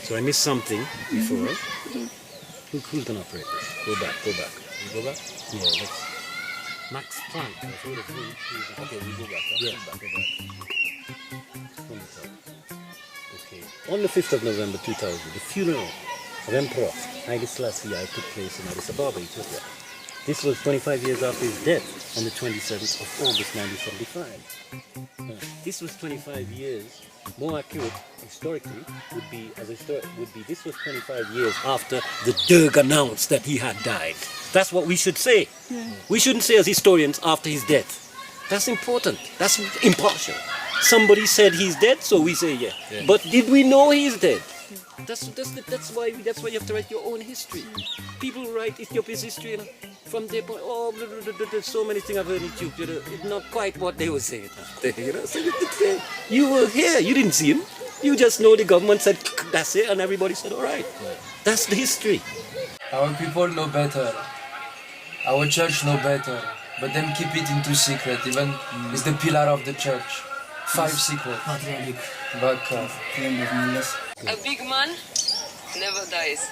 So I missed something before. Who's gonna operate this? Go back. You go back? Yeah, let's... Max Planck. Okay, we go back. Huh? Yeah, go back. From the top. Okay. On the 5th of November 2000, the funeral of Emperor Haile Sellassie I took place in Addis Ababa, Ethiopia. This was 25 years after his death on the 27th of August 1975. This was 25 years, more accurate historically would be this was 25 years after the Derg announced that he had died. That's what we should say. Yeah. We shouldn't say as historians after his death. That's important. That's impartial. Somebody said he's dead, so we say yeah. But did we know he's dead? That's why you have to write your own history. People write Ethiopia's history, you know, from their point. Oh, there's so many things I've heard in Ethiopia. It's not quite what they were saying. You know, so you were here. You didn't see him. You just know the government said that's it, and everybody said all right. That's the history. Our people know better. Our church know better, but them keep it into secret. Even it's the pillar of the church. 5 secrets. Back A big man never dies.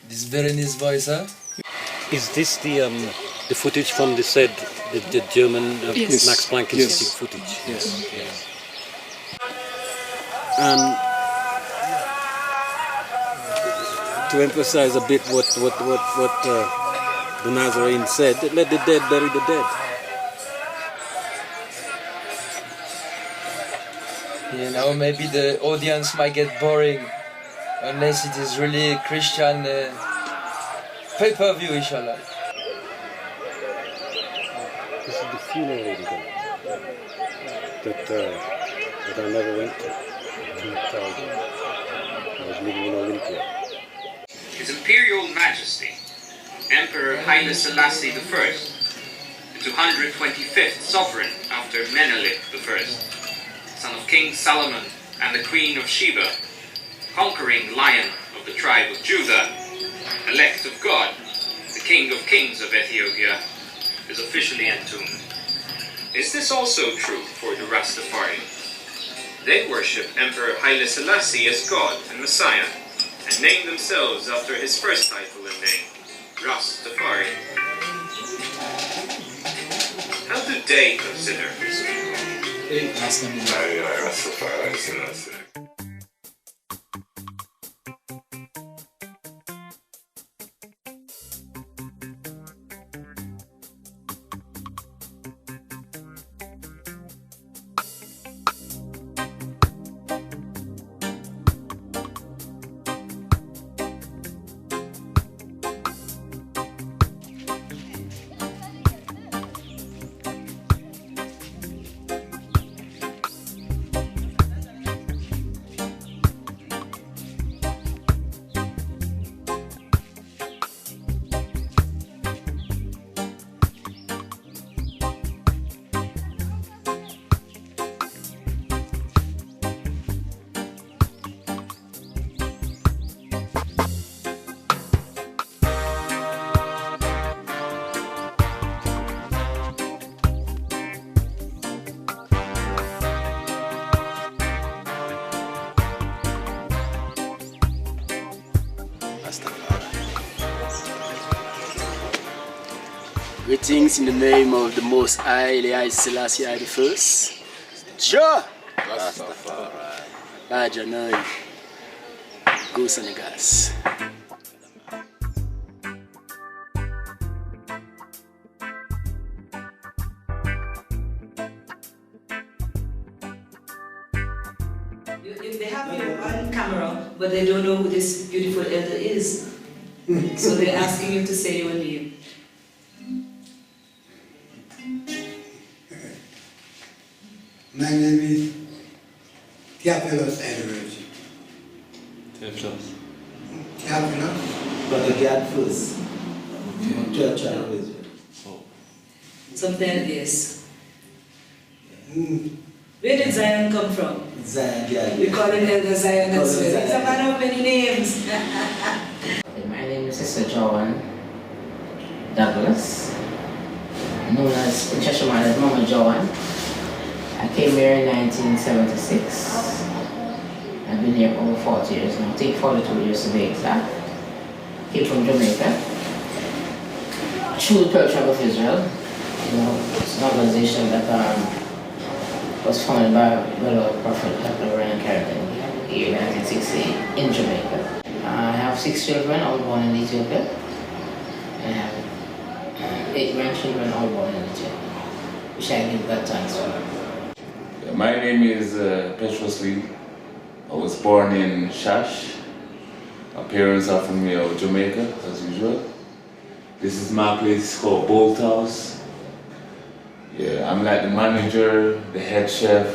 This Verena's voice, huh? Is this the footage from the German Yes. Max Planck Institute footage? Yes. And to emphasize a bit what the Nazarene said, let the dead bury the dead. You know, maybe the audience might get boring unless it is really Christian pay-per-view, inshallah. This is the funeral that I never went to. I was living in Olympia. His Imperial Majesty, Emperor Haile Selassie I, the 225th sovereign after Menelik I, son of King Solomon and the Queen of Sheba, conquering lion of the tribe of Judah, elect of God, the King of Kings of Ethiopia, is officially entombed. Is this also true for the Rastafari? They worship Emperor Haile Selassie as God and Messiah, and name themselves after his first title and name, Rastafari. How do they consider this? Rastafari Selassie. Greetings in the name of the Most High, Haile Selassie I I. Ja! Rastafari. Bajanai. Go Senegas. They have you on camera, but they don't know who this beautiful elder is. So they're asking you to say your name. My name is Theophilus Edwards. Theophilus. Theophilus? But the God first. Okay. Church always. Oh. Something else. Where did Zion come from? Zion, yeah. We call him Elder Zion as well. Zion. He's a man of many names. My name is Sister Joan Douglas, known as Cheshire as Mama Joan. I came here in 1976. I've been here for over 40 years now. I think 42 years to be exact. Came from Jamaica. Through the Church of Israel. You know, it's an organization that was founded by Böll, Prophet Verena here in 1960 in Jamaica. I have 6 children, all born in Ethiopia. I have 8 grandchildren, all born in Ethiopia, which I give that thanks for. My name is Schlee. I was born in Shash. My parents are from Jamaica, as usual. This is my place called Böll House. Yeah, I'm like the manager, the head chef.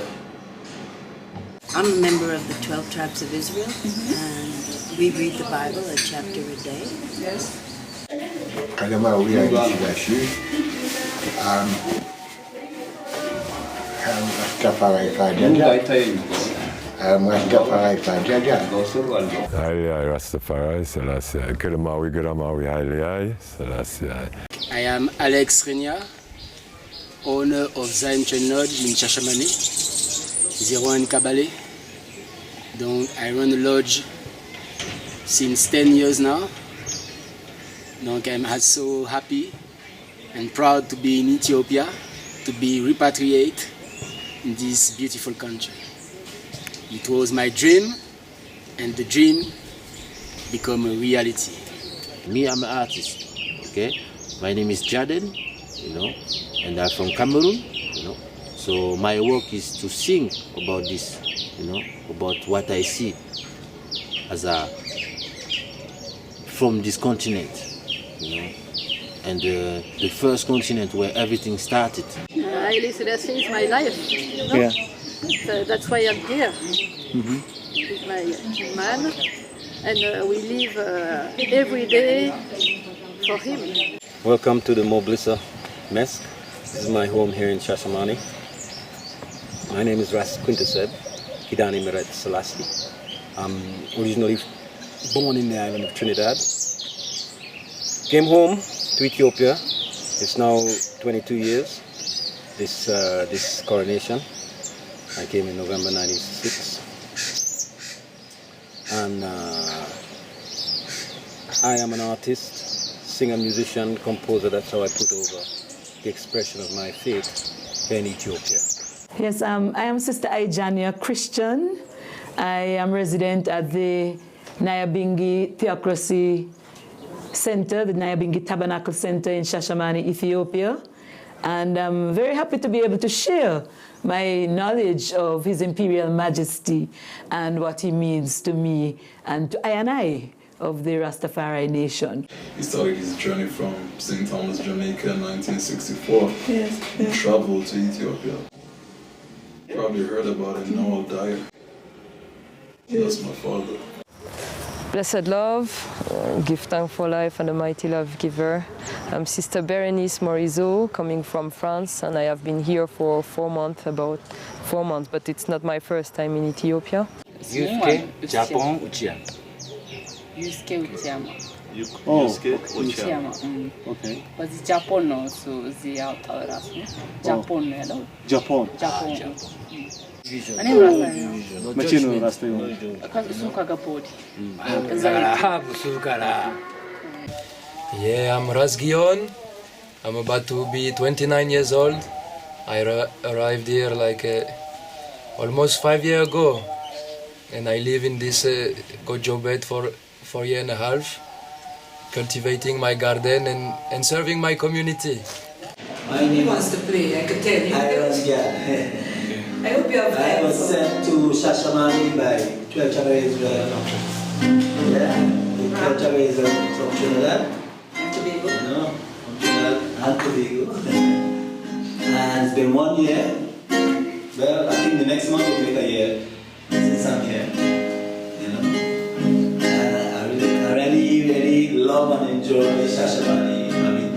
I'm a member of the 12 Tribes of Israel, and we read the Bible a chapter a day. Yes. Haile Rastafari Selassie I, Haile Selassie I. I am Alex Renia, owner of Zion Train Lodge in Shashamane, 01 Kabale. Donc, I run the lodge since 10 years now. Donc, I'm so happy and proud to be in Ethiopia, to be repatriated in this beautiful country. It was my dream, and the dream became a reality. Me, I'm an artist, okay? My name is Jaden, and I'm from Cameroon, So my work is to sing about this, about what I see as from this continent, and the first continent where everything started. Haile Selassie is my life, Yeah. That's why I'm here. He's my man, and we live every day for him. Welcome to the Moblissa Mosque. This is my home here in Shashamane. My name is Günther said, Kidani Meret Selassie. I'm originally born in the island of Trinidad. Came home to Ethiopia. It's now 22 years, this coronation. I came in November 1996. And I am an artist, singer, musician, composer. That's how I put over the expression of my faith here in Ethiopia. Yes, I am Sister Ijania Christian. I am resident at the Nyabingi Theocracy Center, the Nyabingi Tabernacle Center in Shashamane, Ethiopia. And I'm very happy to be able to share my knowledge of His Imperial Majesty and what he means to me and to I of the Rastafari nation. He started his journey from St. Thomas, Jamaica in 1964. Yes. He traveled to Ethiopia. Probably heard about it, Noel Dyer. That's my father. Blessed love, give thanks for life and the mighty love giver. I'm Sister Berenice Morizot, coming from France, and I have been here for about 4 months, but it's not my first time in Ethiopia. Yusuke, Japan, Uchiyama. Yusuke Uchiyama. Yusuke Uchiyama. Okay. But it's Japan now, so they are Japan. Japan. Japan. Vision. Machino Rasta. Yeah, I'm Razgion. I'm about to be 29 years old. I arrived here almost 5 years ago. And I live in this gojo bed for 4 years and a half, cultivating my garden and serving my community. He wants to play, I could tell you. I hope you have I was sent to Shashamane by 12 Tribes Israel. Yeah, the 12 Tribes Israel from Trinidad. And Tobago? No, from Trinidad and Tobago. And it's been 1 year. Well, I think the next month will make a year since I'm here. I really love and enjoy Shashamane. I mean,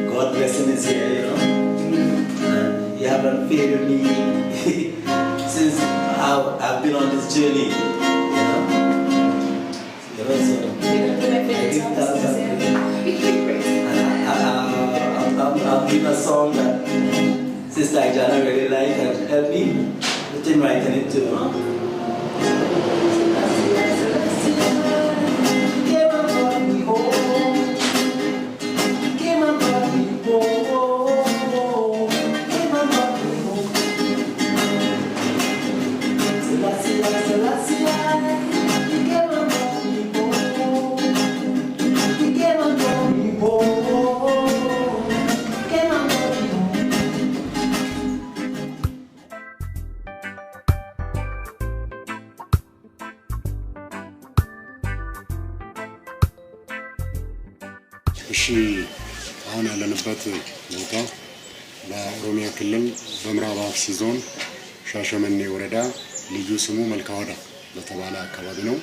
God blessing is here, And you haven't failed me since I've been on this journey, So I'll give a song that Sister Jana really like and help me with him writing it too, huh? እሺ አሁን ያለንበት ቦታ በኦሮሚያ ክልል በምዕራብ አርሲ ዞን ሻሸመኔ ወረዳ ልዩ ስሙ መልካወዳ በተባለ አካባቢ ነው።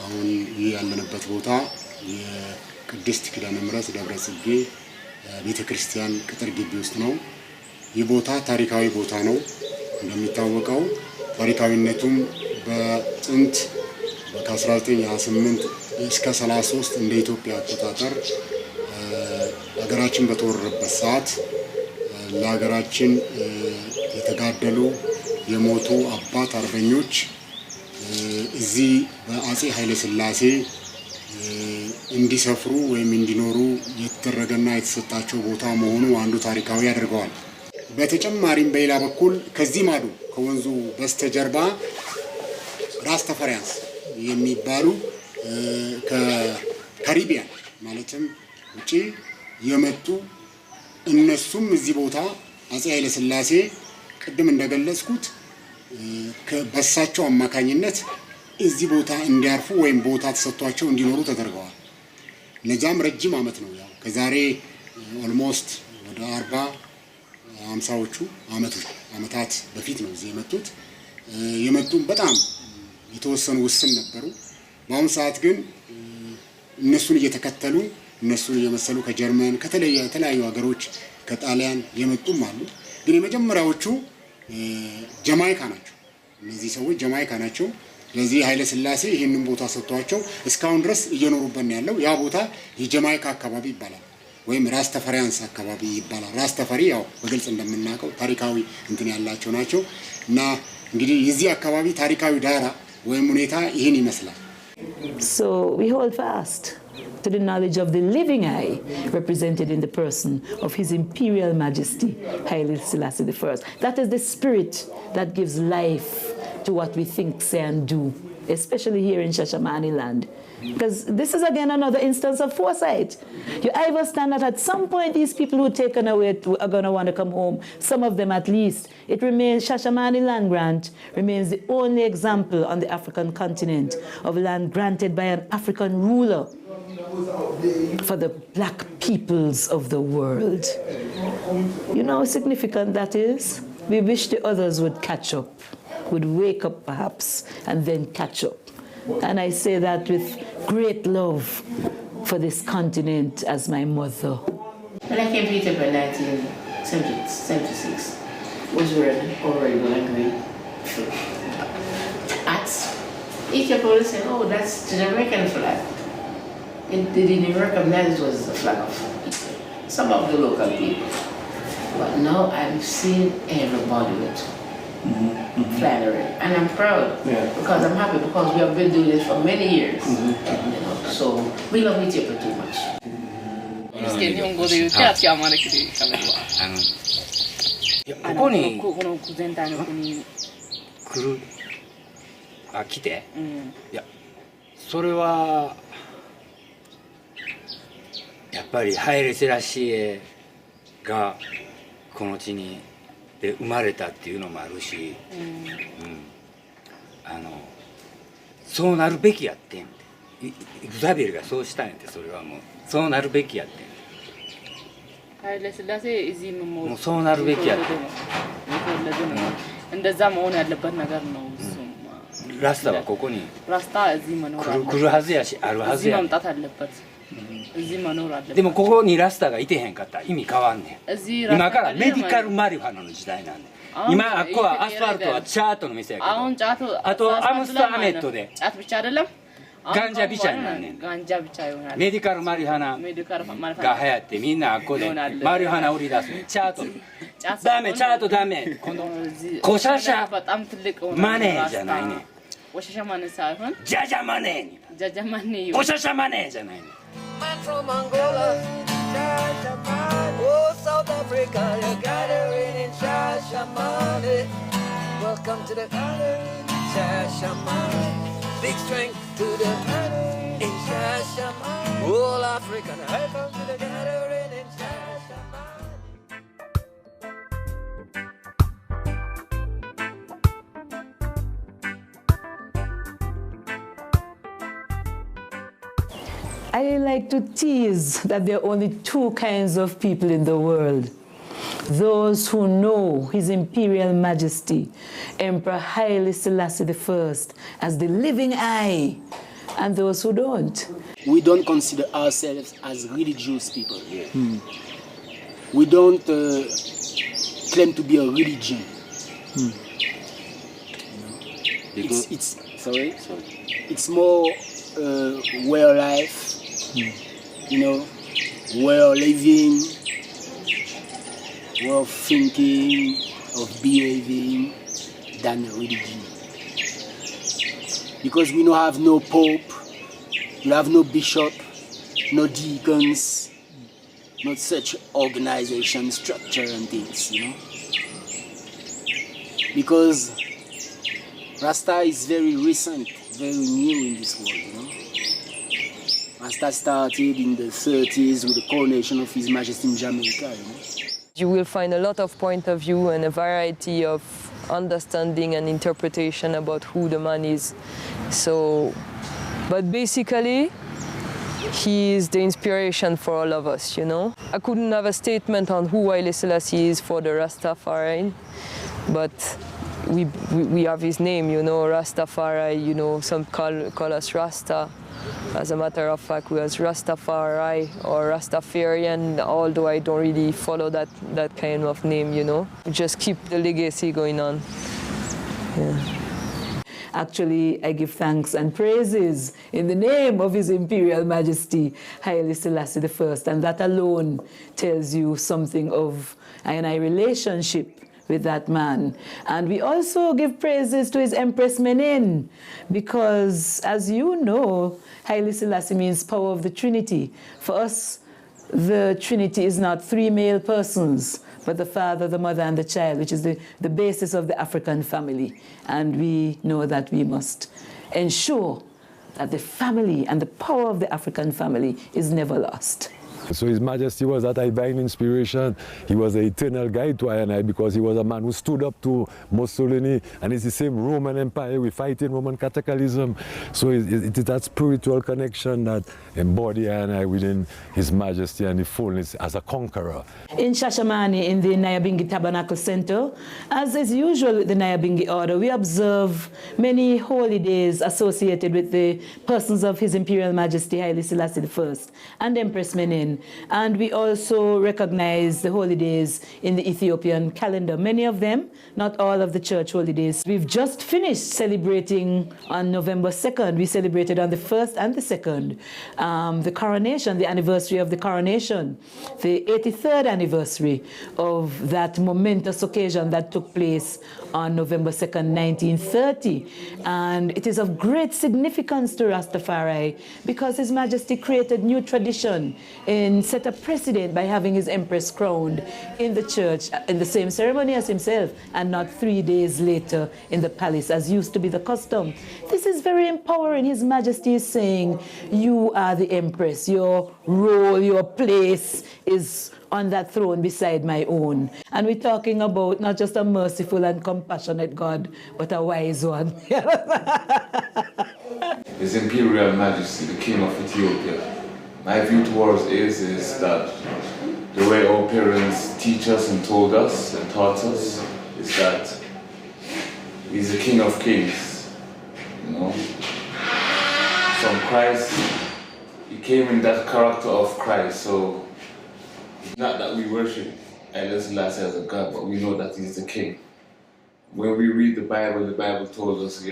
አሁን ያለንበት ቦታ የቅድስት ኪዳነ ምሕረት ደብረ ጽጌ ቤተክርስቲያን ቅጥር ግቢ ውስጥ ነው። ይህ ቦታ ታሪካዊ ቦታ ነው። እንደሚታወቀው ታሪካዊነቱም በጥንት ከ1928 እስከ 33 እንደ ኢትዮጵያ አቆጣጠር ሀገራችን በተወረረበት ሰዓት ለሀገራችን የተጋደሉ የሞቱ አባት አርበኞች እዚህ በአጼ ኃይለ ሥላሴ እንዲሰፍሩ ወይም እንዲኖሩ የተደረገና የተሰጣቸው ቦታ መሆኑ አንዱ ታሪካዊ ያደርገዋል። በተጨማሪም በሌላ በኩል ከዚህ ማዶ ከወንዙ በስተጀርባ ራስ ተፈሪያንስ የሚባሉ ከካሪቢያን ማለትም ውጪ የመጡ እነሱም እዚህ ቦታ አጼ ኃይለ ሥላሴ ቅድም እንደገለጽኩት በሳቸው አማካኝነት እዚህ ቦታ እንዲያርፉ ወይም ቦታ ተሰጥቷቸው እንዲኖሩ ተደርገዋል። ለዛም ረጅም ዓመት ነው ያው ከዛሬ ኦልሞስት ወደ 40-50ዎቹ ዓመታት በፊት ነው እዚህ የመጡት። የመጡም በጣም የተወሰኑ ውስን ነበሩ። በአሁኑ ሰዓት ግን እነሱን እየተከተሉ እነሱን እየመሰሉ ከጀርመን ከተለያዩ ሀገሮች ከጣሊያን የመጡም አሉ። ግን የመጀመሪያዎቹ ጀማይካ ናቸው። እነዚህ ሰዎች ጀማይካ ናቸው። ስለዚህ ኃይለ ሥላሴ ይህንን ቦታ ሰጥቷቸው እስካሁን ድረስ እየኖሩበት ያለው ያ ቦታ የጀማይካ አካባቢ ይባላል ወይም ራስ ተፈሪያንስ አካባቢ ይባላል። ራስ ተፈሪ ያው በግልጽ እንደምናውቀው ታሪካዊ እንትን ያላቸው ናቸው እና እንግዲህ የዚህ አካባቢ ታሪካዊ ዳራ ወይም ሁኔታ ይህን ይመስላል። So we hold fast to the knowledge of the living I, represented in the person of His Imperial Majesty, Haile Sellassie I. That is the spirit that gives life to what we think, say, and do, especially here in Shashamane land. Because this is again another instance of foresight. You understand that at some point these people who are taken away are going to want to come home, some of them at least. It remains, Shashamane land grant remains the only example on the African continent of land granted by an African ruler for the black peoples of the world. You know how significant that is? We wish the others would catch up, would wake up perhaps, and then catch up. And I say that with great love for this continent as my mother. When I came to Ethiopia in 1976, was wearing horrible and green hats. Ethiopia was saying, oh, that's the Jamaican flag. They didn't recognize it was the flag of Ethiopia. Some of the local people. But now I'm seeing everybody with flattery, and I'm proud because I'm happy because we have been doing this for many years. You know, so we love Ethiopia too much. 日本語で言うと、あっちは招きで食べるわ。ここにこの全体の国に来る来て、いやそれはやっぱりハイレセラシエがこの地にで生まれたっていうのもあるし、そうなるべきやってんって、グザビエルがそうしたんやって、それはもうそうなるべきやってん。ኃይለ ሥላሴ እዚህምもうそうなるべきやって。እንደዛ መሆን ያለበት ነገር ነው።ラスタはここにራስታ እዚህ መኖር አለበት።来るはずやし、あるはずや。እዚህ መምጣት አለበት። እዚህ መኖር አለበት።でもここにラスタがいてへんかったら意味変わんねん。今からメディカルマリファナの時代なんで。今あっこはアスファルトはチャートの店やけど。あとアムスターメットで。ጫት ብቻ አይደለም ጋንጃ ብቻ ነው ጋንጃ ብቻ ይሆናል ሜዲካል ማሪሃና ጋሃያቴ ሚና ኮለ ማሪሃና ውሪዳስ ቻቶ ዳሜ ኮሻሻ በጣም ትልቅ ሆነ ማኔ ጀናይኔ ቆሻሻ ማኔ ሳይሆን ጃጃማኔ ቆሻሻማኔ ጀናይኔ Man from Angola, oh South Africa, you're gathering in Shashamane. Welcome to the gathering in Shashamane. Big strength to the gathering in Shashamane. All African, welcome to the gathering in Shashamane. I like to tease that there are only two kinds of people in the world. Those who know His Imperial Majesty, Emperor Haile Selassie I, as the living eye, and those who don't. We don't consider ourselves as religious people. We don't claim to be a religion. It's more way of life, way of living, way of thinking, of behaving, than a religion. Because we don't have no pope, we have no bishop, no deacons, not such organization, structure and things, Because Rasta is very recent, very new in this world, Rasta started in the 30s with the coronation of His Majesty in Jamaica, You will find a lot of point of view and a variety of understanding and interpretation about who the man is. But basically, he is the inspiration for all of us, I couldn't have a statement on who Haile Selassie is for the Rastafari, but we have his name, Rastafari, some call us Rasta. As a matter of fact, we was Rastafari or Rastafarian, although I don't really follow that kind of name, We just keep the legacy going on. Yeah. Actually, I give thanks and praises in the name of His Imperial Majesty, Haile Selassie I, and that alone tells you something of I relationship with that man. And we also give praises to His Empress Menen, because as you know, Haile Selassie means power of the Trinity. For us, the Trinity is not three male persons, but the father, the mother, and the child, which is the basis of the African family. And we know that we must ensure that the family and the power of the African family is never lost. So His Majesty was a divine inspiration. He was an eternal guide to I because he was a man who stood up to Mussolini, and it's the same Roman Empire. We fight in Roman Catholicism. So it is that spiritual connection that embodies I within His Majesty and the fullness as a conqueror. In Shashamane, in the Nyabingi Tabernacle Center, as is usual with the Nyabingi order, we observe many holy days associated with the persons of His Imperial Majesty Haile Selassie I and Empress Menen. And we also recognize the holy days in the Ethiopian calendar. Many of them, not all of the church holy days. We've just finished celebrating on November 2nd. We celebrated on the 1st and the 2nd, the coronation, the anniversary of the coronation, the 83rd anniversary of that momentous occasion that took place on November 2nd, 1930. And it is of great significance to Rastafari because His Majesty created new tradition and set a precedent by having his Empress crowned in the church in the same ceremony as himself, and not 3 days later in the palace, as used to be the custom. This is very empowering. His Majesty is saying, you are the Empress. Your role, your place is on that throne beside my own. And we're talking about not just a merciful and compassionate God, but a wise one. His Imperial Majesty, the King of Ethiopia. My view towards is that the way our parents teach us and told us and taught us is that He's the King of Kings, From Christ, He came in that character of Christ, so it's not that we worship Haile Selassie as a God, but we know that He's the King. When we read the Bible told us,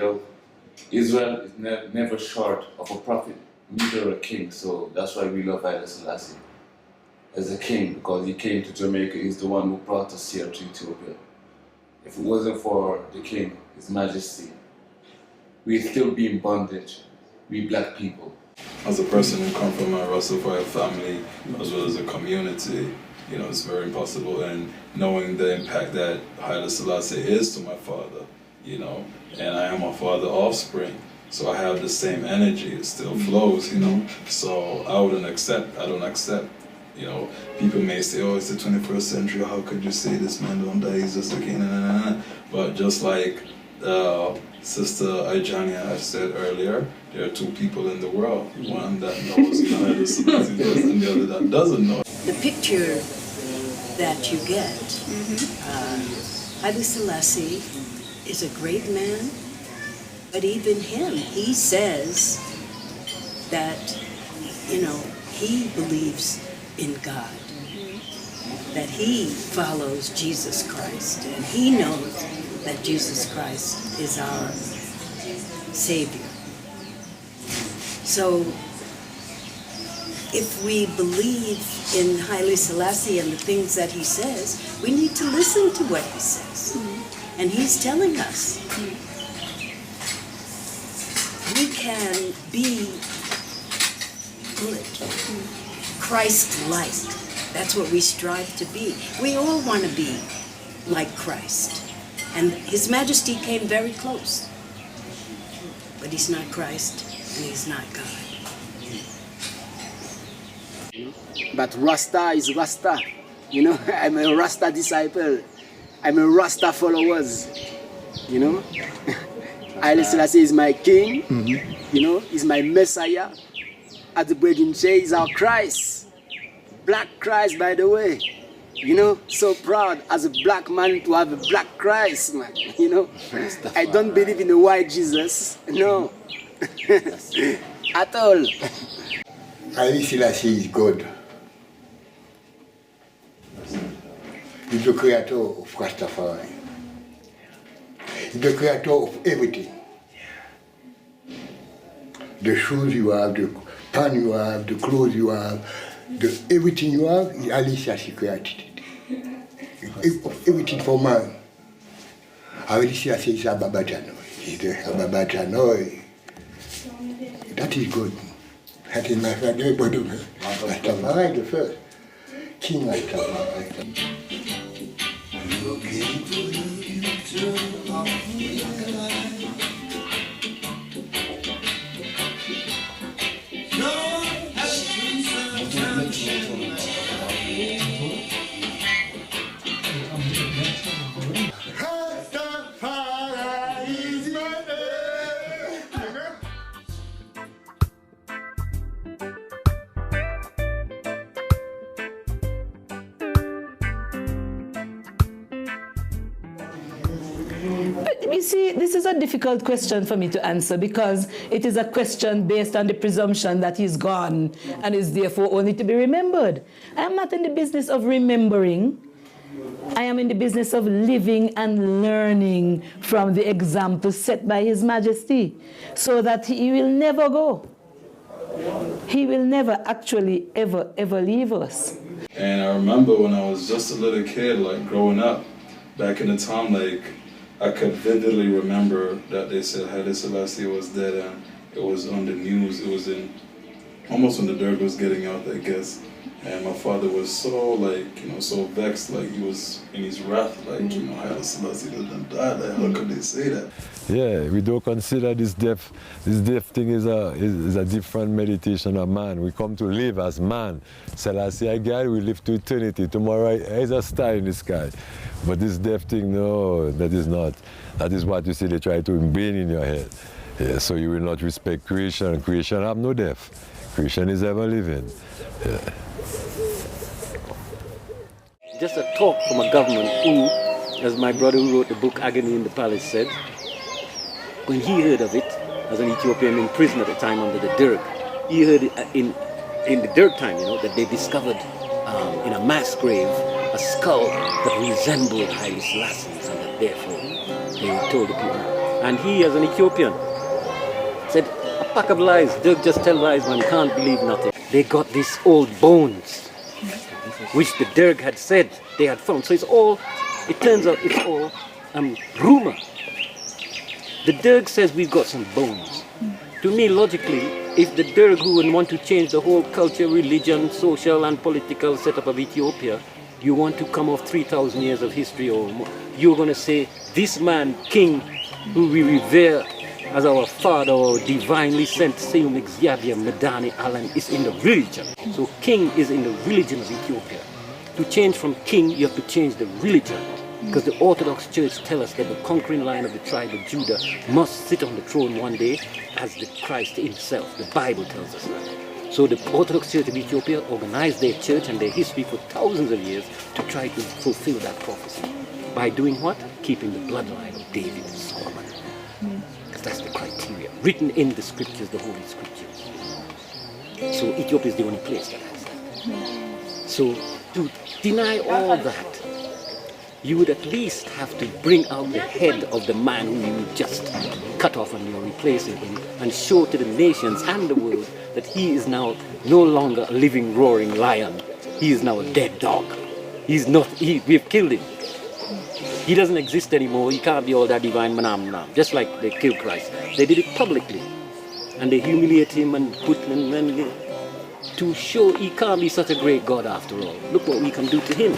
Israel is never short of a prophet, neither a king. So that's why we love Haile Selassie as a king, because he came to Jamaica. He's the one who brought us here to Ethiopia. If it wasn't for the king, His Majesty, we'd still be in bondage, we black people. As a person who comes from a Rastafari family, as well as a community, you know, it's very impossible. And knowing the impact that Haile Selassie is to my father, you know, and I am my father's offspring, so I have the same energy, it still flows, you know. So I don't accept, you know, people may say, oh, it's the 21st century, how could you say this man don't die, he's just a king, but just like Sister Ijania I said earlier, there are two people in the world, one that knows Haile Selassie and the other that doesn't know. The picture that you get, Haile Selassie is a great man, but even him, he says that, you know, he believes in God, that he follows Jesus Christ, and he knows that Jesus Christ is our Savior. So if we believe in Haile Selassie and the things that he says, we need to listen to what he says. And he's telling us we can be good, Christ-like. That's what we strive to be. We all want to be like Christ. And His Majesty came very close. But he's not Christ, and he's not God. But Rasta is Rasta. You know, I'm a Rasta disciple. I'm a Rasta followers. You know? Haile Selassie is my king. You know, he's my Messiah. As the brethren say, he's our Christ. Black Christ, by the way. You know, so proud as a black man to have a black Christ, man. You know, I don't believe in a white Jesus. No. At all. Haile Selassie is God. He's the creator of Rastafari. He's the creator of everything. The shoes you have, the pan you have, the clothes you have, everything you have, Haile Selassie created it. Everything for man. Haile Selassie is Ababa Janoi. He's the Ababa Janoi. That is good. That is my father, but Rastafari the first. King Rastafari. You see, this is a difficult question for me to answer because it is a question based on the presumption that he's gone and is therefore only to be remembered. I am not in the business of remembering. I am in the business of living and learning from the example set by His Majesty so that he will never go. He will never actually ever leave us. And I remember when I was just a little kid, like growing up, back in the time, like I could vividly remember that they said Haile Selassie was dead, and it was on the news. It was in almost when the dirt was getting out, I guess. And my father was so, like, you know, so vexed, like he was in his wrath, like, you know, Haile Selassie didn't die. Like, how could they say that? Yeah, we don't consider this death. This death thing is a different meditation of man. We come to live as man. Selassie, I God, we live to eternity. Tomorrow is a star in the sky. But this death thing, no, that is not. That is what you see they try to ingrain in your head. Yeah, so you will not respect creation. Creation have no death. Creation is ever living. Yeah. Just a talk from a government who, as my brother who wrote the book Agony in the Palace said, when he heard of it, as an Ethiopian in prison at the time under the Derg, he heard it in the Derg time, you know, that they discovered in a mass grave a skull that resembled Haile Selassie's, and that therefore they told the people. And he, as an Ethiopian, Said, a pack of lies. Dirk just tell lies, man. Can't believe nothing. They got these old bones, which the Dirk had said they had found. So it's all, it turns out it's all rumor. The Dirk says we've got some bones. To me, logically, if the Derg who would want to change the whole culture, religion, social and political setup of Ethiopia, you want to come off 3,000 years of history or more, you're going to say, this man, king, who we revere as our father or divinely sent, Seum Exyabia Medani Alan, is in the religion. So king is in the religion of Ethiopia. To change from king, you have to change the religion. Because the Orthodox Church tell us that the conquering line of the tribe of Judah must sit on the throne one day as the Christ himself. The Bible tells us that. So the Orthodox Church of Ethiopia organized their church and their history for thousands of years to try to fulfill that prophecy. By doing what? Keeping the bloodline of David and Solomon. Because that's the criteria. Written in the scriptures, the Holy Scriptures. So Ethiopia is the only place that has that. So to deny all that, you would at least have to bring out the head of the man who you just cut off and you're replacing him and show to the nations and the world that he is now no longer a living, roaring lion. He is now a dead dog. He's not, we've killed him. He doesn't exist anymore. He can't be all that divine manam. Just like they killed Christ. They did it publicly. And they humiliate him and put him to show he can't be such a great God after all. Look what we can do to him.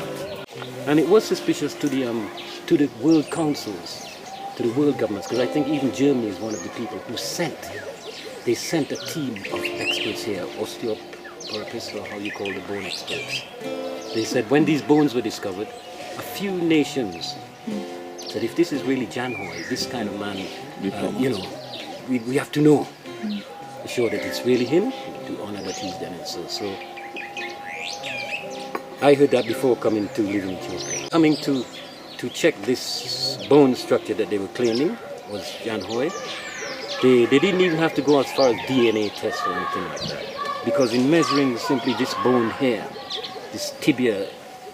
And it was suspicious to the world councils, to the world governments, because I think even Germany is one of the people who sent a team of experts here, osteopathologists, or how you call the bone experts. They said when these bones were discovered, a few nations said if this is really Janhoi, this kind of man, we have to know, to show that it's really him, to honor that he's done it. So I heard that before coming to live in Ethiopia. Coming to check this bone structure that they were claiming was Janhoi, they didn't even have to go as far as DNA tests or anything like that. Because in measuring simply this bone here, this tibia,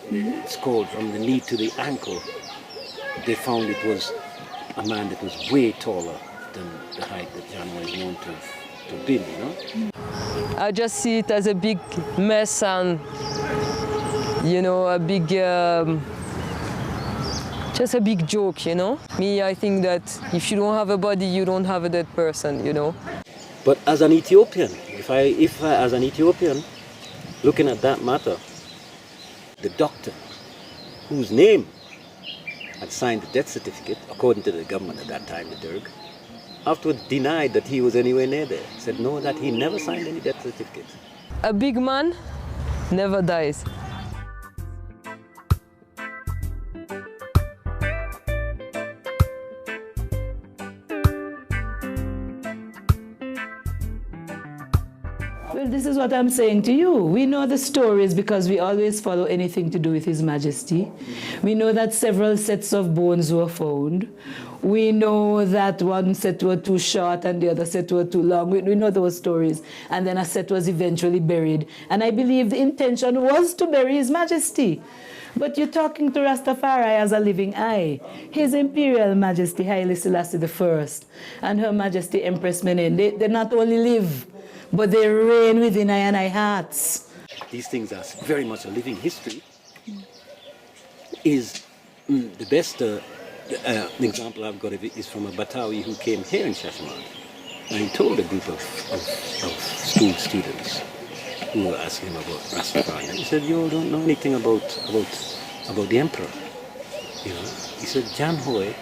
it's called from the knee to the ankle, they found it was a man that was way taller than the height that Janhoi is known to have been, you know? I just see it as a big mess and a big, just a big joke, Me, I think that if you don't have a body, you don't have a dead person, But as an Ethiopian, if I as an Ethiopian, looking at that matter, the doctor, whose name had signed the death certificate, according to the government at that time, the Derg, afterwards denied that he was anywhere near there. Said no, that he never signed any death certificate. A big man never dies. Well, this is what I'm saying to you. We know the stories because we always follow anything to do with His Majesty. We know that several sets of bones were found. We know that one set were too short and the other set were too long. We know those stories. And then a set was eventually buried. And I believe the intention was to bury His Majesty. But you're talking to Rastafari as a living eye. His Imperial Majesty Haile Sellassie I and Her Majesty Empress Menen, they not only live, but they reign within I and I hearts. These things are very much a living history. Is the best example I've got of it is from a Batawi who came here in Shashamane. And he told a group of school students who were asking him about Rastafari. And he said, you all don't know anything about the emperor. He said, Janhoi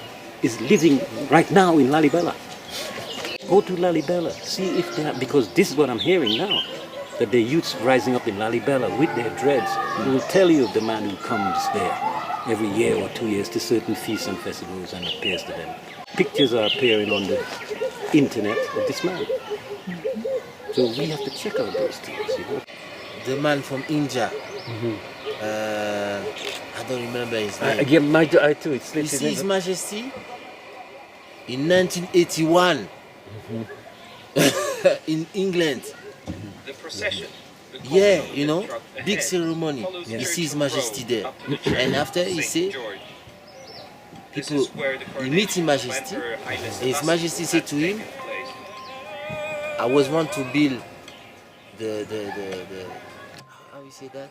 is living right now in Lalibela. Go to Lalibela, see if they have, because this is what I'm hearing now, that the youths rising up in Lalibela with their dreads will tell you of the man who comes there every year or 2 years to certain feasts and festivals and appears to them. Pictures are appearing on the internet of this man. So we have to check out those things. The man from India, I don't remember his name. I too. It's you see His Majesty in 1981. In England. The procession. Yeah, big ceremony. You see His Majesty there. And after he say, people, you meet His Majesty, and His Majesty said to him, I was want to build the how you say that?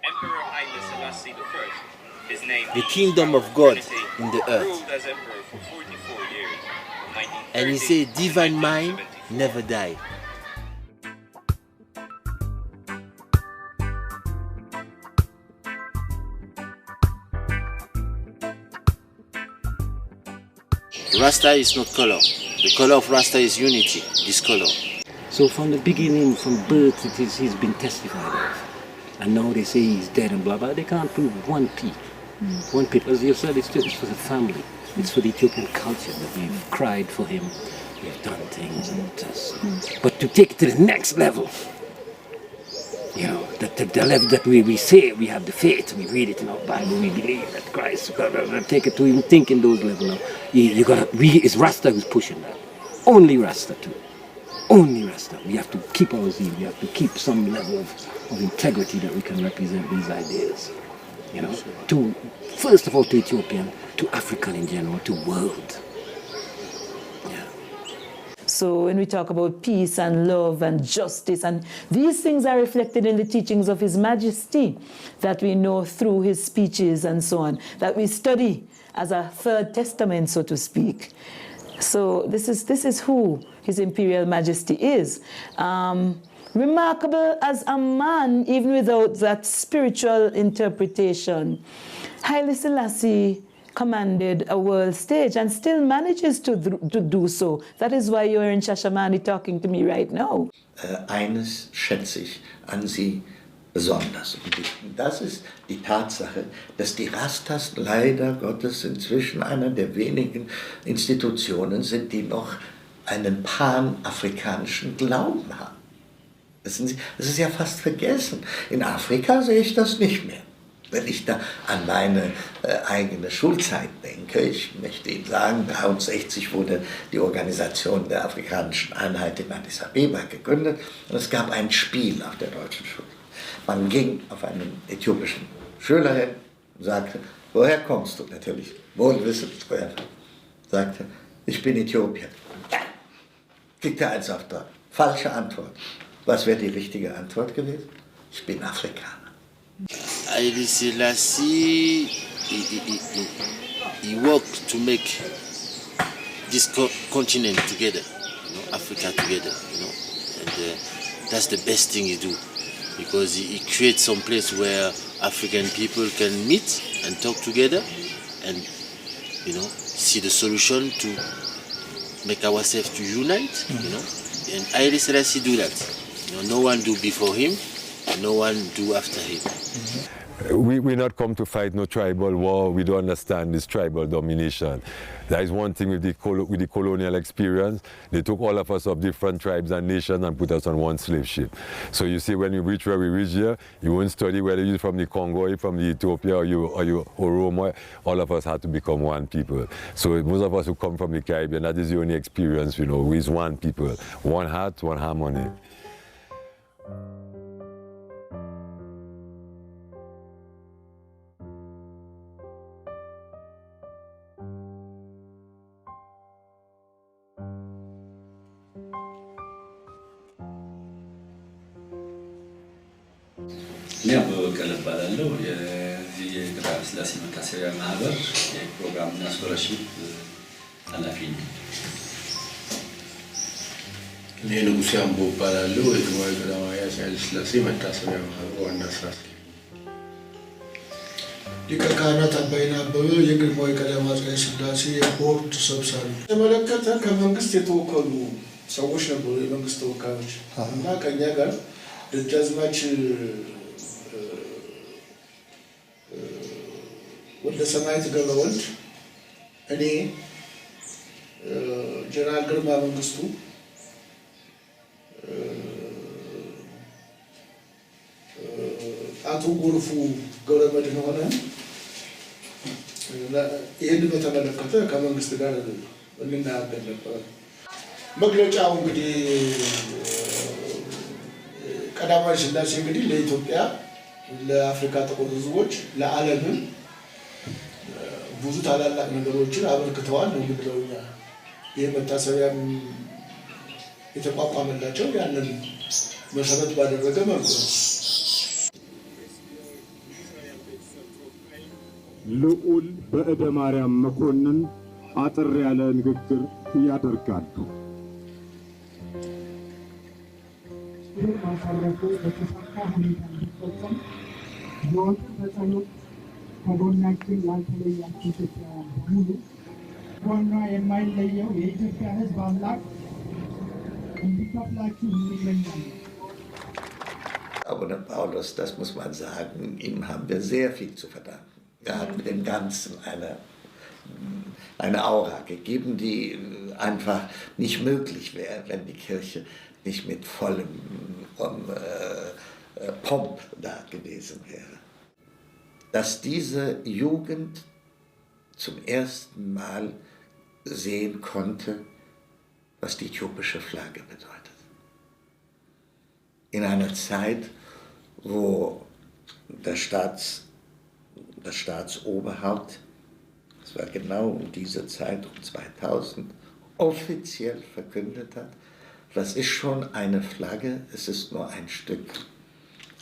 Emperor Haile Selassie I, his name The kingdom of God in the earth. ruled as emperor for 44 years, from 1930 And he say, to divine mind 1970. never die. Rasta is not color. The color of Rasta is unity, this color. So from the beginning, from birth, he's been testified of. And now they say he's dead and blah, blah. They can't prove one P. One P. As you said, it's for the family. It's for the Ethiopian culture that we've cried for him. We've done things and just... But to take it to the next level, you know, the level that we say we have the faith, we read it in our Bible, we believe that Christ, take it to even think in those levels now. It's Rasta who's pushing that. Only Rasta too. Only Rasta. We have to keep our zeal, we have to keep some level of integrity that we can represent these ideas. You know, to, first of all to Ethiopian, to African in general, to world. So when we talk about peace and love and justice, and these things are reflected in the teachings of His Majesty that we know through his speeches and so on, that we study as a third testament, so to speak. So this is who His Imperial Majesty is. Remarkable as a man, even without that spiritual interpretation. Haile Selassie commanded a world stage and still manages to do so. That is why you're in Shashamane talking to me right now. Eines schätze ich an Sie besonders. Und das ist die Tatsache, dass die Rastas leider Gottes inzwischen einer der wenigen Institutionen sind, die noch einen panafrikanischen Glauben haben. Wissen Sie, das ist ja fast vergessen. In Afrika sehe ich das nicht mehr. Wenn ich da an meine eigene Schulzeit denke, ich möchte Ihnen sagen, 1963 wurde die Organisation der Afrikanischen Einheit in Addis Ababa gegründet und es gab ein Spiel auf der deutschen Schule. Man ging auf einen äthiopischen Schüler hin und sagte, woher kommst du? Natürlich, wohlwissend, woher? Sagte, ich bin Äthiopier. Kriegte eins auf dort. Falsche Antwort. Was wäre die richtige Antwort gewesen? Ich bin Afrikaner. Haile Selassie, he worked to make this continent together, you know, Africa together, you know, and that's the best thing he do, because he creates some place where African people can meet and talk together, and you know, see the solution to make ourselves to unite, you know, and Haile Selassie do that. You know, no one do before him. No one do after him. We not come to fight no tribal war. We don't understand this tribal domination. That is one thing with the colonial experience. They took all of us of different tribes and nations and put us on one slave ship. So you see, when you reach where we reach here, you won't study whether you're from the Congo, or from the Ethiopia, or you Oromo. All of us had to become one people. So most of us who come from the Caribbean, that is the only experience, you know. We is one people, one heart, one harmony. እኔ በበቀለ እባላለሁ የዚህ የሀይለ ሥላሴ መታሰቢያ ማህበር የፕሮግራምና ስኮላርሺፕ ኃላፊ ነኝ። እኔ ንጉሴ አምቦ እባላለሁ የግርማዊ ቀዳማዊ አፄ ኃይለ ሥላሴ መታሰቢያ ማህበር ዋና ስራ አስኪያጅ። ሊቀ ካህናት አባይና አበበ የግርማዊ ቀዳማዊ አፄ ኃይለ ሥላሴ የቦርድ ሰብሳቢ። ተመለከተ ከመንግስት የተወከሉ ሰዎች ነበሩ፣ የመንግስት ተወካዮች እና ከኛ ጋር ደጃዝማች ወልደ ሰማያት ገብረወልድ፣ እኔ፣ ጀነራል ግርማ መንግስቱ፣ አቶ ጎርፉ ገብረመድህን ሆነ ይህን በተመለከተ ከመንግስት ጋር እንናገር ነበር። መግለጫው እንግዲህ ቀዳማዊ ሥላሴ እንግዲህ ለኢትዮጵያ፣ ለአፍሪካ ጥቁር ህዝቦች፣ ለዓለምም ብዙ ታላላቅ ነገሮችን አበርክተዋል ነው የምንለው እኛ። ይህ መታሰቢያም የተቋቋመላቸው ያንን መሰረት ባደረገ መልኩ ነው። ልዑል በእደ ማርያም መኮንን አጥር ያለ ንግግር ያደርጋሉ። ማሳረፉ በተሳካ ሁኔታ እንዲፈጸም ዘወትር በጸሎት ከጎናችን ያልተለያችሁ ኢትዮጵያውያን በሙሉ ጎኗ የማይለየው የኢትዮጵያ ሕዝብ አምላክ እንዲከፍላችሁ እንመኛለን። Abuna Paulos, das muss man sagen, ihm haben wir sehr viel zu verdanken. Er hat mit dem Ganzen eine Aura gegeben, die einfach nicht möglich wäre, wenn die Kirche nicht mit vollem Pomp da gewesen wäre. Dass diese Jugend zum ersten Mal sehen konnte, was die äthiopische Flagge bedeutet. In einer Zeit, wo das Staatsoberhaupt, das war genau um diese Zeit, um 2000, offiziell verkündet hat, das ist schon eine Flagge, es ist nur ein Stück,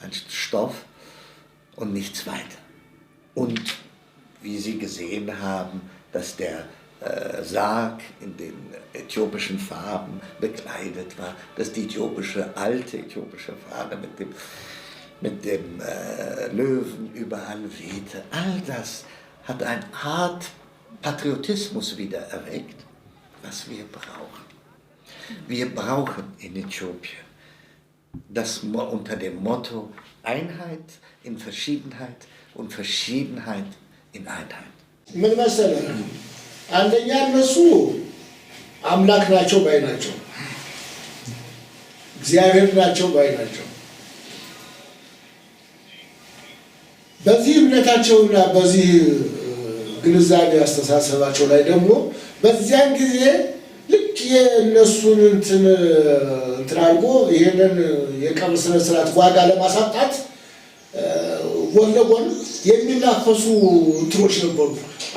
ein Stoff und nichts weiter. Und wie Sie gesehen haben, dass der Sarg in den äthiopischen Farben bekleidet war, dass die alte äthiopische Fahne mit dem Löwen überall wehte. All das hat eine Art Patriotismus wieder erweckt, was wir brauchen. Wir brauchen in Äthiopien das unter dem Motto Einheit in Verschiedenheit und Verschiedenheit in Einheit. ምን መሰለህ አንደኛ እነሱ አምላክ ናቸው ባይ ናቸው እግዚአብሔር ናቸው ባይ ናቸው በዚህ እምነታቸውና በዚህ ግንዛቤ አስተሳሰባቸው ላይ ደግሞ በዚያን ጊዜ ልክ የእነሱን እንትን አድርጎ ይሄንን የቀብር ስነ ስርዓት ዋጋ ለማሳጣት ጎን ለጎን የሚናፈሱ እንትኖች ነበሩ።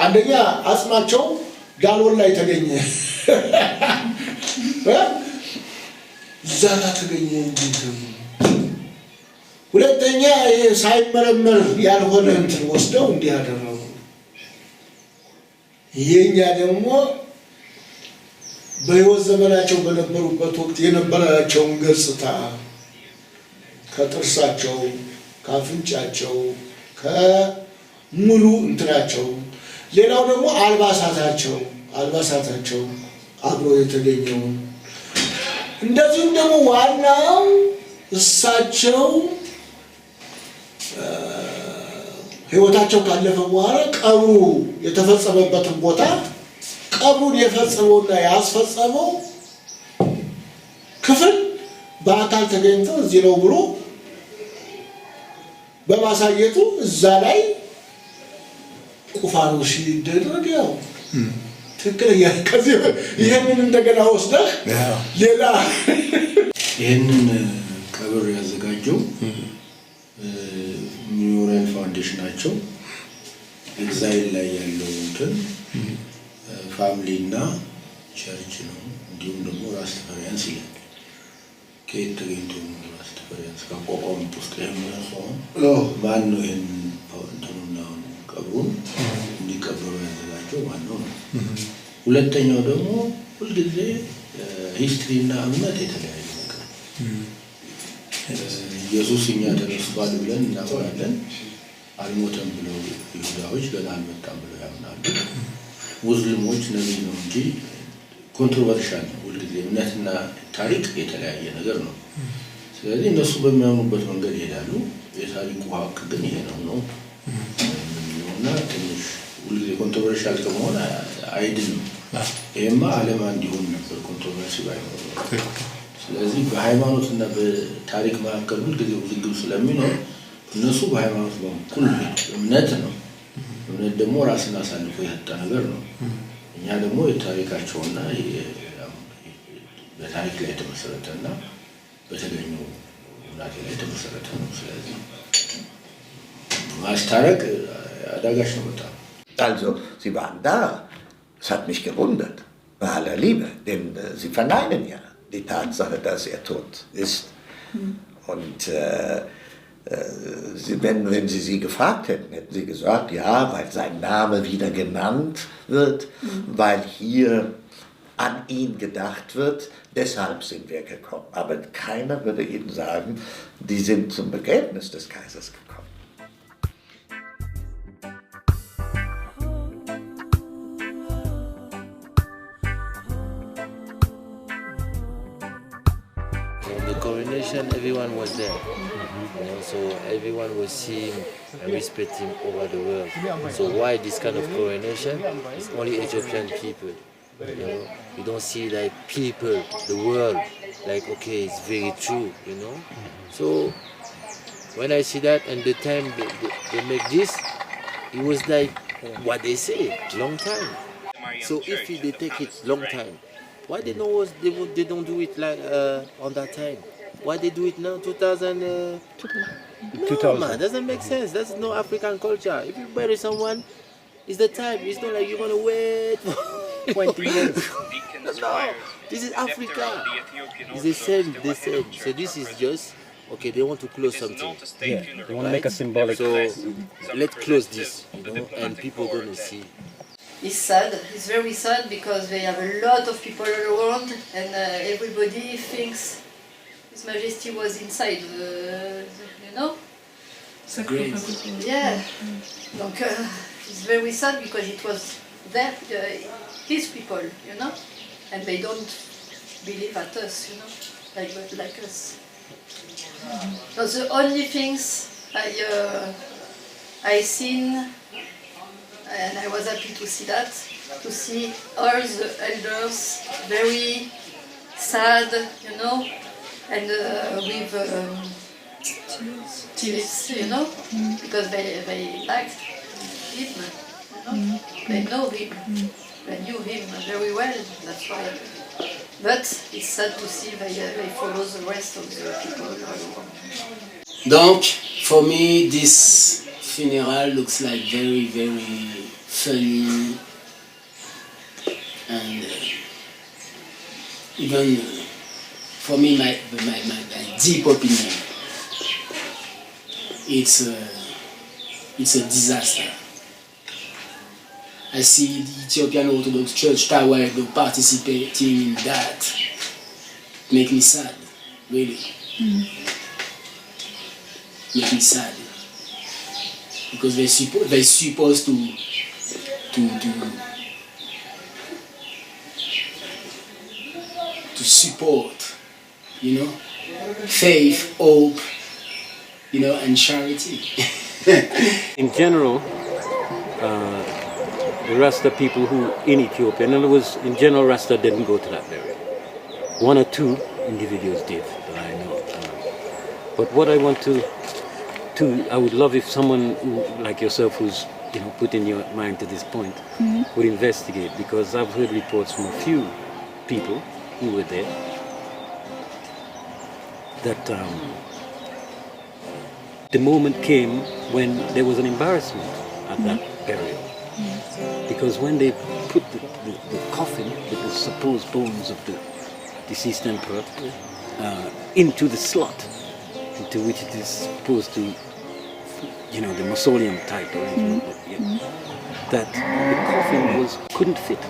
አንደኛ አጽማቸው ዳሎል ላይ ተገኘ ዛታ ተገኘ እንዴት ሁለተኛ ሳይመረመር ያልሆነ እንትን ወስደው እንዲህ ያደረጉ የኛ ደግሞ በሕይወት ዘመናቸው በነበሩበት ወቅት የነበራቸውን ገጽታ ከጥርሳቸው ከአፍንጫቸው ከሙሉ እንትናቸው ሌላው ደግሞ አልባሳታቸው አብሮ የተገኘው እንደዚህም ደግሞ ዋናው እሳቸው ሕይወታቸው ካለፈ በኋላ ቀብሩ የተፈጸመበትን ቦታ ቀብሩን የፈጸመውና ያስፈጸመው ክፍል በአካል ተገኝተው እዚህ ነው ብሎ በማሳየቱ እዛ ላይ ቁፋሮ ሲደረግ ያው ትክክለኛ ከዚህ ይሄንን እንደገና ወስደህ ሌላ ይሄንን ቀብር ያዘጋጀው ሜሞሪያል ፋውንዴሽን ናቸው። ኤግዛይል ላይ ያለው እንትን ፋሚሊና ቸርች ነው። እንዲሁም ደግሞ ራስ ተፈሪያንስ ይላል። ከየት ተገኝቶ ራስ ተፈሪያንስ ካቋቋሙት ውስጥ የሚያሰው ማን ነው? ይሄን እንትኑና ቀብሩን እንዲቀበሩ ያዘጋጀው ማነው ነው። ሁለተኛው ደግሞ ሁልጊዜ ሂስትሪና እምነት የተለያየ ነገር ኢየሱስ እኛ ተነስቷል ብለን እናወራለን። አልሞተም ብለው ይሁዳዎች ገና አልመጣም ብለው ያምናሉ። ሙስሊሞች ነብይ ነው እንጂ ኮንትሮቨርሻል ነው። ሁልጊዜ እምነትና ታሪክ የተለያየ ነገር ነው። ስለዚህ እነሱ በሚያምኑበት መንገድ ይሄዳሉ። የታሪኩ ሀቅ ግን ይሄ ነው እና ትንሽ ሁልጊዜ ኮንትሮቨርሻል ከመሆን አይድንም። ይሄማ ዓለም እንዲሆን ነበር ኮንትሮቨርሲ ባይሆን። ስለዚህ በሃይማኖትና በታሪክ መካከል ሁልጊዜ ውዝግብ ስለሚኖር እነሱ በሃይማኖት በኩል እምነት ነው። እምነት ደግሞ ራስን አሳልፎ የሰጠ ነገር ነው። እኛ ደግሞ የታሪካቸውና በታሪክ ላይ የተመሰረተና በተገኘው እውነት ላይ የተመሰረተ ነው። ስለዚህ ማስታረቅ አዳጋች ነው በጣም። Also, Sie waren da. Es hat mich gewundert, bei aller Liebe, denn Sie verneinen ja. die Tatsache, dass er tot ist. Und wenn Sie sie gefragt hätten, hätten Sie gesagt, ja, weil sein Name wieder genannt wird, weil hier an ihn gedacht wird, deshalb sind wir gekommen. Aber keiner würde Ihnen sagen, die sind zum Begräbnis des Kaisers gekommen. The coronation, everyone was there. You know, so everyone was seeing and respecting over the world. So why this kind of coronation? It's only Ethiopian people. You know, you don't see like people, the world, like okay, it's very true. You know, so when I see that and the time they make this, it was like what they say, long time. So if they take it long time, why they don't do it like on that time? Why they do it now, 2000? No, 2000. Man, doesn't make sense. That's no African culture. If you bury someone, it's the time. It's not like you're gonna wait for 20 years. No, this is Africa. It's the same. So this is just okay. They want to close something. Yeah, they want to make a symbolic. So let's close this, you know, and people are gonna see. It's sad. It's very sad because they have a lot of people around, and everybody thinks His Majesty was inside. You know. Yeah. Donc it's very sad because it was there, his people, you know, and they don't believe at us, you know, like us. So the only things I seen, and I was happy to see that, to see all the elders very sad, you know, and with tears, you know, because they liked him, you know, they know him, they knew him very well, that's why. But it's sad to see they follow the rest of the people around. Donc, for me, this funeral looks like very, very funny, and even for me, my deep opinion, it's a disaster. I see the Ethiopian Orthodox Church Tower participating in that. Make me sad, really. Make me sad. Because they're supposed to support, you know, faith, hope, you know, and charity. In general, the Rasta people who in Ethiopia, in other words, in general, Rasta didn't go to that burial. One or two individuals did, that I know. But what I want I would love if someone like yourself, who's put in your mind to this point, would investigate, because I've heard reports from a few people who were there that the moment came when there was an embarrassment at that burial. Because when they put the coffin with the supposed bones of the deceased emperor into the slot, into which it is supposed to, the mausoleum type arrangement, that the coffin couldn't fit.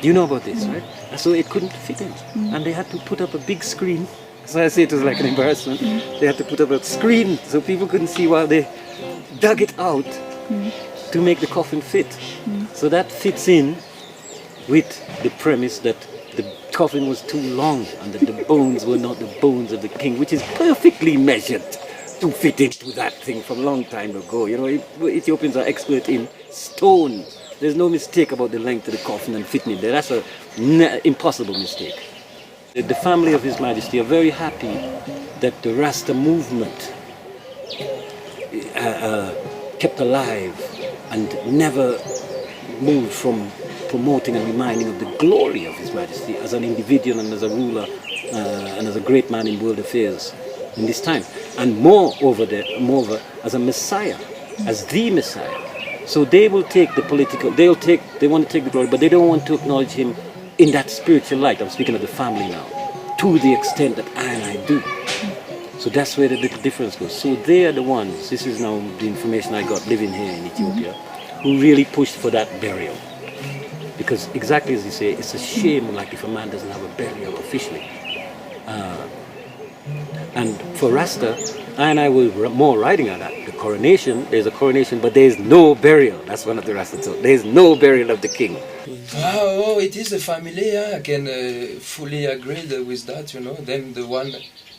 Do you know about this, right? So it couldn't fit in. And they had to put up a big screen. So I say it was like an embarrassment. They had to put up a screen so people couldn't see while they dug it out to make the coffin fit. So that fits in with the premise that the coffin was too long and that the bones were not the bones of the king, which is perfectly measured to fit into that thing from a long time ago. Ethiopians are expert in stone. There's no mistake about the length of the coffin and fitting it there. That's an impossible mistake. The family of His Majesty are very happy that the Rasta movement kept alive and never moved from promoting and reminding of the glory of His Majesty as an individual and as a ruler and as a great man in world affairs in this time. And moreover, as a Messiah, as the Messiah. So they will take the political, they want to take the glory, but they don't want to acknowledge him in that spiritual light. I'm speaking of the family now. to the extent that I do. So that's where the difference goes. So they are the ones, this is now the information I got living here in Ethiopia, who really pushed for that burial. Because exactly as you say, it's a shame like if a man doesn't have a burial officially. And for Rasta, I were more writing on that. The coronation, there's a coronation, but there's no burial. That's one of the Rasta taught. There's no burial of the king. Oh, it is a family. I can fully agree with that. You know, them the one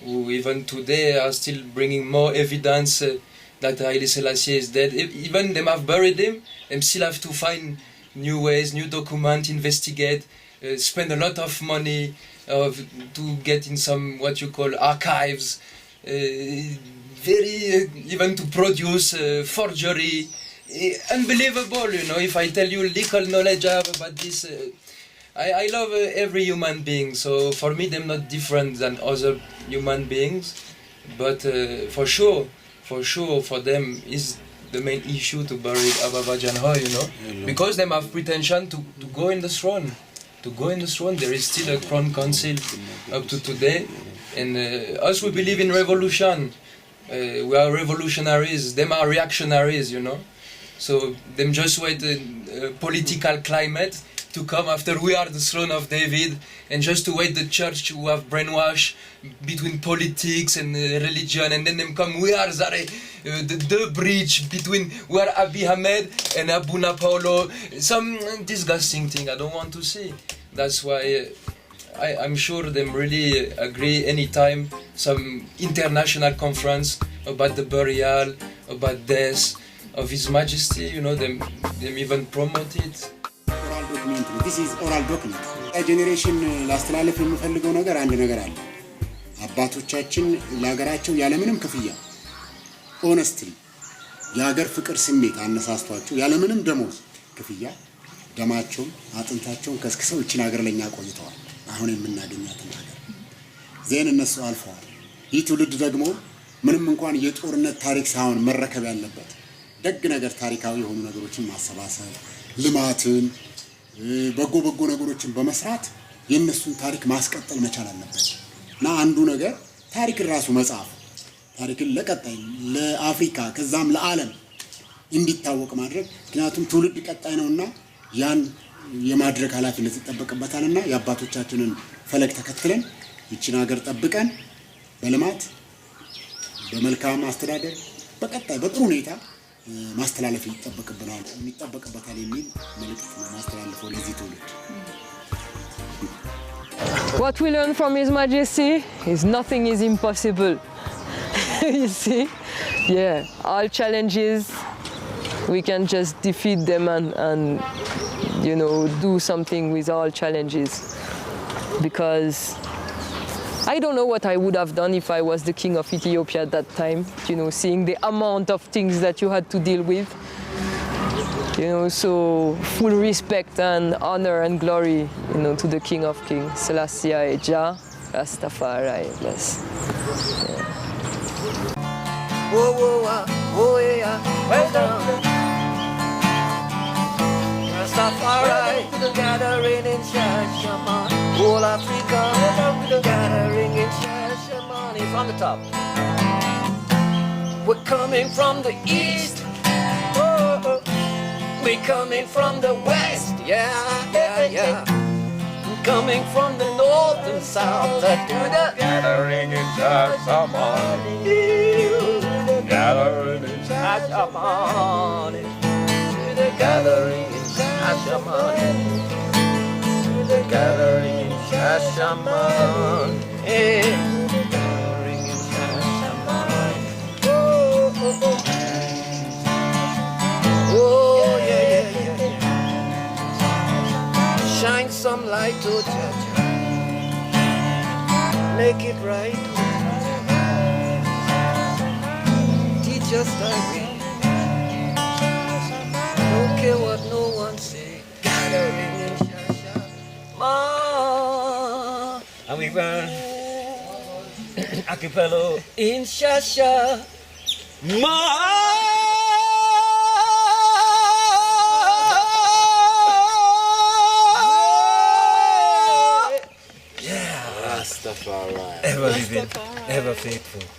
who even today are still bringing more evidence that Haile Selassie is dead. Even them have buried him, them still have to find new ways, new documents, investigate, spend a lot of money to get in some what you call archives, even to produce forgery. Unbelievable, you know. If I tell you little knowledge I have about this, I love every human being. So for me, they're not different than other human beings, but for sure, for them is the main issue to bury Ababa Janho, you know, because they have pretension to go in the throne. To go in the throne, there is still a crown council up to today, and us we believe in revolution. We are revolutionaries. Them are reactionaries, you know. So them just wait a political climate to come after we are the throne of David, and just to wait the church who have brainwashed between politics and religion, and then them come, we are the bridge between, we are Abiy Ahmed and Abuna Paulos. Some disgusting thing I don't want to see. That's why I'm sure them really agree anytime some international conference about the burial, about death of His Majesty, you know, them even promote it. Oral document. This is oral document. ጄኔሬሽን ላስተላለፍ የምፈልገው ነገር አንድ ነገር አለ። አባቶቻችን ለሀገራቸው ያለምንም ክፍያ ሆነስትሊ የሀገር ፍቅር ስሜት አነሳስቷቸው ያለምንም ደሞዝ ክፍያ ደማቸውን አጥንታቸውን ከስክሰው እቺን ሀገር ለኛ ቆይተዋል። አሁን የምናገኛት ሀገር ዜን እነሱ አልፈዋል። ይህ ትውልድ ደግሞ ምንም እንኳን የጦርነት ታሪክ ሳይሆን መረከብ ያለበት ደግ ነገር ታሪካዊ የሆኑ ነገሮችን ማሰባሰብ ልማትን በጎ ነገሮችን በመስራት የነሱን ታሪክ ማስቀጠል መቻል አለበት። እና አንዱ ነገር ታሪክን ራሱ መጻፍ ታሪክን ለቀጣይ ለአፍሪካ ከዛም ለዓለም እንዲታወቅ ማድረግ ምክንያቱም ትውልድ ቀጣይ ነውና ያን የማድረግ ኃላፊነት ይጠበቅበታልና የአባቶቻችንን ፈለግ ተከትለን ይቺን ሀገር ጠብቀን በልማት በመልካም አስተዳደር በቀጣይ በጥሩ ሁኔታ ማስተላለፍ ይጠበቅበታል የሚል መልእክት ማስተላለፈው ለዚህ ትውልድ። What we learn from His Majesty is nothing is impossible. You see? Yeah, all challenges, we can just defeat them and you know, do something with all challenges. Because I don't know what I would have done if I was the king of Ethiopia at that time, you know, seeing the amount of things that you had to deal with. You know, so full respect and honor and glory, you know, to the King of Kings, Selassie I, Jah, Rastafari, bless. Yeah. Whoa, whoa, oh yeah, well done. Rastafari, gathering in Shashaman. Whole Africa, gathering in Shashaman. From the top. We're coming from the east. Oh. We're coming from the west. Yeah. Coming from the north and south. To the gathering in Shashaman. Gathering in Shashaman. To the gathering in Shashaman. To the gathering in Shashaman. Gathering in Shashaman. Oh, yeah. Shine some light, oh Jah. Make it right, oh Jah. Teach us thy way. Don't care what no one say. Gathering in Shashaman. And we run acapella in Shashaman. ever faithful.